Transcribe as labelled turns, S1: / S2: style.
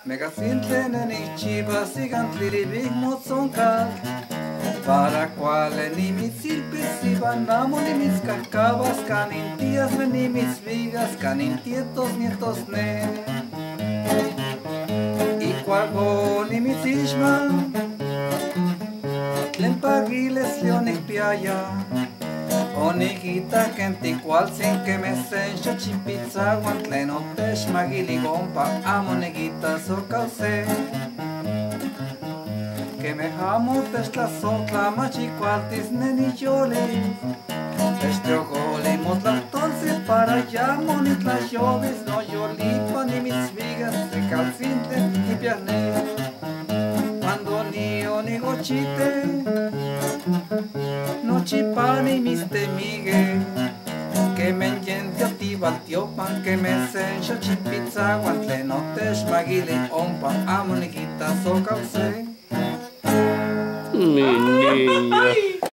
S1: Megasintle nenichiba sigan tliribig motzonka para cuales ni mis silpes si vanamos ni mis cacabas canintías ni mis vigas canintietos nietos ne y cuago ni mis ishma lempagiles leones piaya Onigita kenti cual sin que me sencho chipizza guantleno tesh magili gompa amonegita so cause que me jamo tesh la sotla machi cualtis neni yoli tesh teogoli motla tonce para ya monit la llovis no yolipa ni mis vigas de calcinte ni pierne cuando ni onigochite no chipani mis temigue que me enyente a ti pan que me sencho chipizza guantle no tesh magili ompa amoniguita so cause
S2: Mi niña.